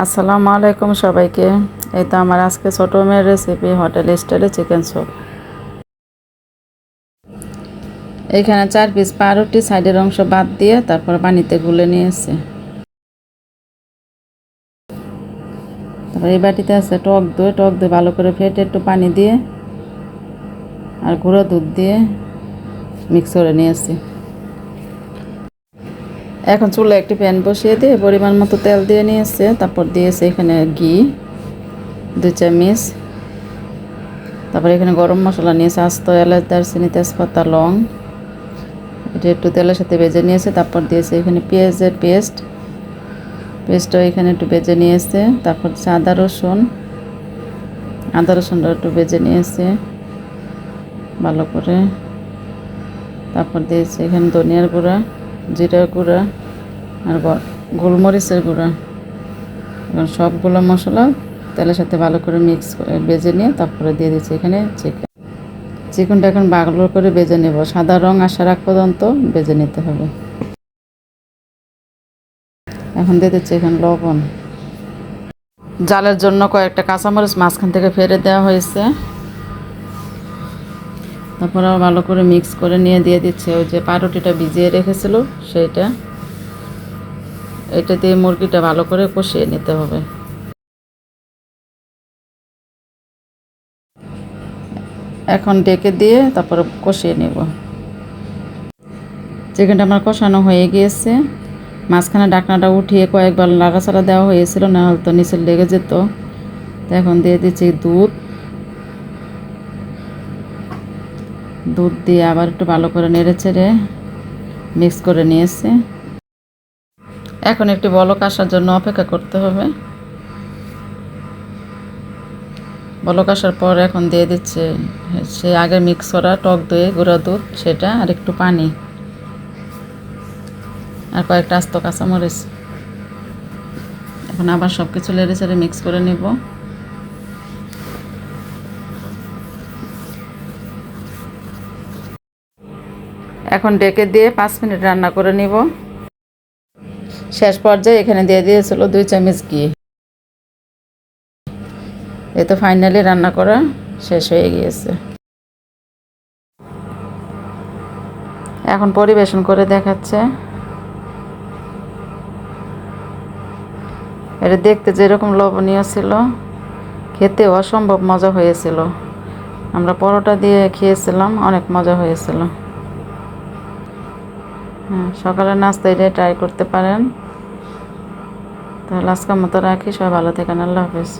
আসসালামু আলাইকুম সবাইকে। এই তো আমার আজকে ছোট মেয়ের রেসিপি হোটেল স্টাইলে চিকেন স্যুপ। এইখানে 4 পিস পাউরুটি সাইডের অংশ বাদ দিয়ে তারপর পানিতে গুলে নিয়েছে। তারপর এই বাটিতে আছে টক দই ভালো করে ফেটে একটু পানি দিয়ে আর গুঁড়ো দুধ দিয়ে মিক্স করে নিয়েছি। এখন চুলে একটি প্যান বসিয়ে দিয়ে পরিমাণ মতো তেল দিয়ে নিয়েছে। তারপর দিয়েছে এখানে ঘি 2 চামচ। তারপর এখানে গরম মশলা নিয়েছে, আস্ত এলাচ, দারচিনি, তেজপাতা, লং। এটা একটু তেলের সাথে ভেজে নিয়েছে। তারপর দিয়েছে এখানে পেঁয়াজের পেস্টও এখানে একটু ভেজে নিয়েছে। তারপর আদা রসুনটা একটু ভেজে নিয়েছে ভালো করে। তারপর দিয়েছে এখানে ধনিয়ার গুঁড়া, জিরার গুঁড়া আর গোলমরিচের গুঁড়া। এখন সবগুলো মশলা তেলের সাথে ভালো করে মিক্স করে ভেজে নিয়ে তারপরে দিয়ে দিচ্ছি এখানে চিকেনটা এখন ভালো করে ভেজে নেব। সাদা রং আসার আগ পর্যন্ত ভেজে নিতে হবে। এখন দিয়ে দিচ্ছি এখানে লবণ। জালের জন্য কয়েকটা কাঁচামরিচ মাঝখান থেকে ফেলে দেওয়া হয়েছে। তারপর ভালো করে মিক্স করে নিয়ে দিয়ে দিচ্ছে ওই যে পাউরুটিটা ভিজিয়ে রেখেছিল সেইটা। এটা দিয়ে মুরগিটা ভালো করে কষিয়ে নিতে হবে। এখন ডেকে দিয়ে তারপর কষিয়ে নেব। চিকেনটা আমার কষানো হয়ে গিয়েছে। মাঝখানে ঢাকনাটা উঠিয়ে কয়েকবার নাড়াচাড়া দেওয়া হয়েছিল, না হলে তো নিচে লেগে যেত। তো এখন দিয়ে দিচ্ছি দুধ দিয়ে আবার একটু ভালো করে নেড়ে চেড়ে মিক্স করে নিয়েছে। এখন একটি বলক আসার জন্য অপেক্ষা করতে হবে। বলক আসার পর এখন দিয়ে দিচ্ছে সে আগে মিক্স করা টক দই, গুঁড়া দুধ সেটা, আর একটু পানি আর কয়েকটা আস্ত কাঁচামরিচ। এখন আবার সব কিছু নেড়ে চেড়ে মিক্স করে নেব। এখন ডেকে দিয়ে 5 মিনিট রান্না করে নিব। শেষ পর্যায়ে এখানে দিয়ে দিয়েছিল 2 চামচ ঘি। এই তো ফাইনালি রান্না করা শেষ হয়ে গিয়েছে। এখন পরিবেশন করে দেখাচ্ছে। এটা দেখতে যেরকম লবণীয় ছিল, খেতে অসম্ভব মজা হয়েছিল। আমরা পরোটা দিয়ে খেয়েছিলাম, অনেক মজা হয়েছিল। সকালের নাস্তা এটা ট্রাই করতে পারেন। তাহলে আজকের মতো রাখি। সবাই ভালো থাকেন। আল্লাহ হাফেজ।